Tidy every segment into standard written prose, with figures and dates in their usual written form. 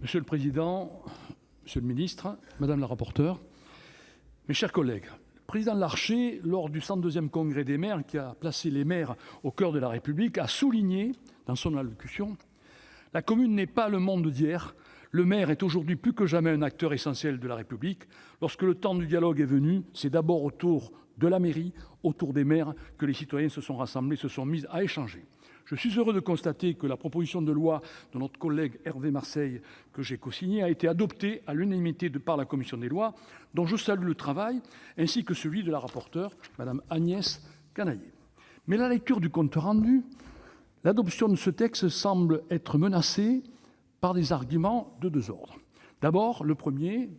Monsieur le Président, Monsieur le Ministre, Madame la rapporteure, mes chers collègues, le président Larcher, lors du 102e congrès des maires, qui a placé les maires au cœur de la République, a souligné dans son allocution « La commune n'est pas le monde d'hier. Le maire est aujourd'hui plus que jamais un acteur essentiel de la République. Lorsque le temps du dialogue est venu, c'est d'abord autour de la mairie, autour des maires, que les citoyens se sont rassemblés, se sont mis à échanger. » Je suis heureux de constater que la proposition de loi de notre collègue Hervé Marseille, que j'ai co-signée, a été adoptée à l'unanimité par la commission des lois, dont je salue le travail, ainsi que celui de la rapporteure, Mme Agnès Canayer. Mais à la lecture du compte rendu, l'adoption de ce texte semble être menacée par des arguments de deux ordres. D'abord, le premier,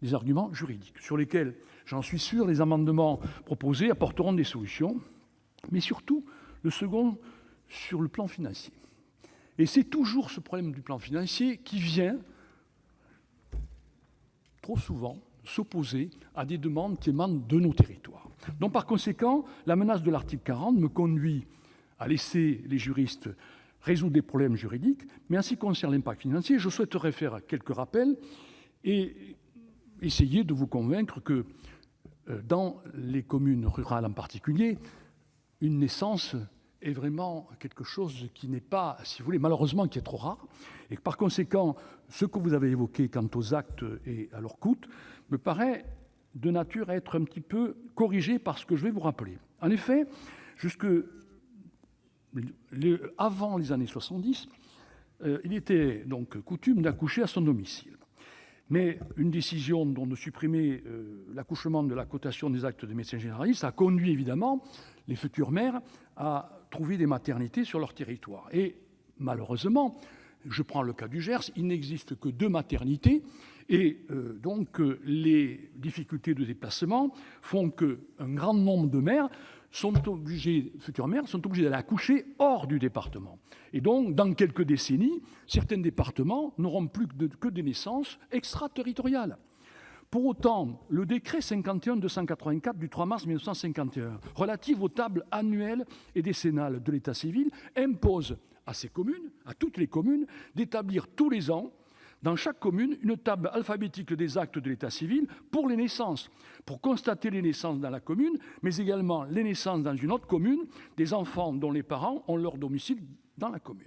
des arguments juridiques, sur lesquels, j'en suis sûr, les amendements proposés apporteront des solutions, mais surtout, le second, sur le plan financier. Et c'est toujours ce problème du plan financier qui vient, trop souvent, s'opposer à des demandes qui émanent de nos territoires. Donc, par conséquent, la menace de l'article 40 me conduit à laisser les juristes résoudre des problèmes juridiques, mais en ce qui concerne l'impact financier, je souhaiterais faire quelques rappels et essayer de vous convaincre que dans les communes rurales en particulier, une naissance est vraiment quelque chose qui n'est pas, si vous voulez, malheureusement, qui est trop rare. Et par conséquent, ce que vous avez évoqué quant aux actes et à leur coût me paraît de nature à être un petit peu corrigé par ce que je vais vous rappeler. En effet, avant les années 70, il était donc coutume d'accoucher à son domicile. Mais une décision de supprimer l'accouchement de la cotation des actes des médecins généralistes a conduit évidemment les futures mères à trouver des maternités sur leur territoire. Et malheureusement, je prends le cas du Gers, il n'existe que 2 maternités et donc les difficultés de déplacement font qu'un grand nombre de mères futures mères sont obligées d'aller accoucher hors du département. Et donc, dans quelques décennies, certains départements n'auront plus que des naissances extraterritoriales. Pour autant, le décret 51-284 du 3 mars 1951, relatif aux tables annuelles et décennales de l'état civil, impose à ces communes, à toutes les communes, d'établir tous les ans, dans chaque commune, une table alphabétique des actes de l'état civil pour les naissances, pour constater les naissances dans la commune, mais également les naissances dans une autre commune, des enfants dont les parents ont leur domicile dans la commune.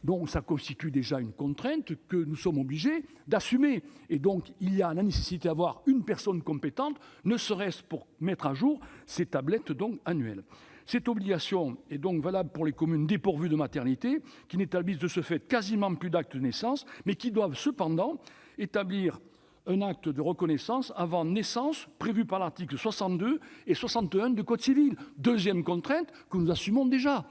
Donc ça constitue déjà une contrainte que nous sommes obligés d'assumer. Et donc il y a la nécessité d'avoir une personne compétente, ne serait-ce pour mettre à jour ces tablettes donc annuelles. Cette obligation est donc valable pour les communes dépourvues de maternité, qui n'établissent de ce fait quasiment plus d'actes de naissance, mais qui doivent cependant établir un acte de reconnaissance avant naissance prévu par l'article 62 et 61 du Code civil. Deuxième contrainte que nous assumons déjà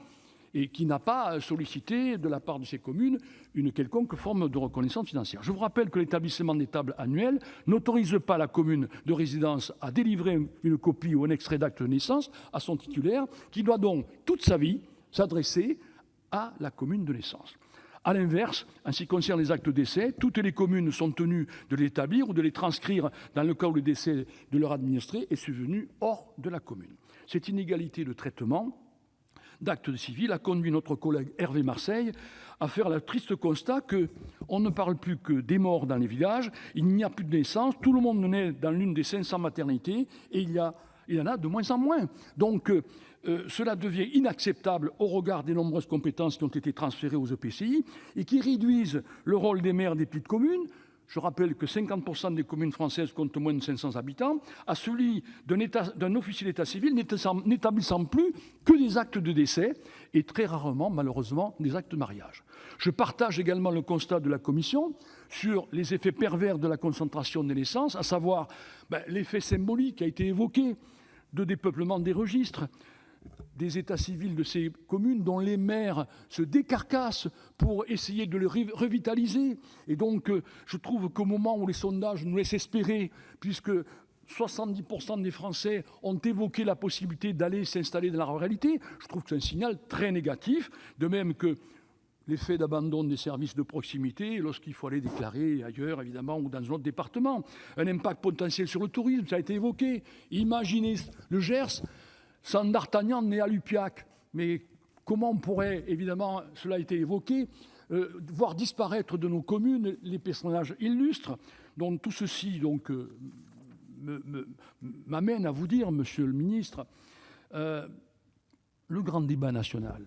et qui n'a pas sollicité de la part de ces communes une quelconque forme de reconnaissance financière. Je vous rappelle que l'établissement des tables annuelles n'autorise pas la commune de résidence à délivrer une copie ou un extrait d'acte de naissance à son titulaire, qui doit donc toute sa vie s'adresser à la commune de naissance. A l'inverse, en ce qui concerne les actes de décès, toutes les communes sont tenues de l'établir ou de les transcrire dans le cas où le décès de leur administré est survenu hors de la commune. Cette inégalité de traitement d'actes de civil a conduit notre collègue Hervé Marseille à faire le triste constat qu'on ne parle plus que des morts dans les villages, il n'y a plus de naissance, tout le monde naît dans l'une des 500 maternités et il y en a de moins en moins. Donc cela devient inacceptable au regard des nombreuses compétences qui ont été transférées aux EPCI et qui réduisent le rôle des maires des petites communes. Je rappelle que 50% des communes françaises comptent moins de 500 habitants, à celui d'un officier d'état civil n'établissant plus que des actes de décès et très rarement, malheureusement, des actes de mariage. Je partage également le constat de la Commission sur les effets pervers de la concentration des naissances, à savoir l'effet symbolique qui a été évoqué de dépeuplement des registres, des états civils de ces communes dont les maires se décarcassent pour essayer de les revitaliser. Et donc, je trouve qu'au moment où les sondages nous laissent espérer, puisque 70% des Français ont évoqué la possibilité d'aller s'installer dans la ruralité, je trouve que c'est un signal très négatif, de même que l'effet d'abandon des services de proximité lorsqu'il faut aller déclarer ailleurs, évidemment, ou dans un autre département. Un impact potentiel sur le tourisme, ça a été évoqué. Imaginez le Gers sans d'Artagnan né à Lupiac. Mais comment on pourrait, évidemment, cela a été évoqué, voir disparaître de nos communes les personnages illustres. Donc tout ceci m'amène à vous dire, monsieur le ministre, le grand débat national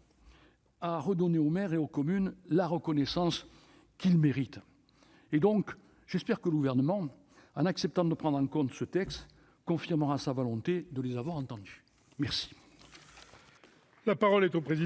a redonné aux maires et aux communes la reconnaissance qu'ils méritent. Et donc, j'espère que le gouvernement, en acceptant de prendre en compte ce texte, confirmera sa volonté de les avoir entendus. Merci. La parole est au président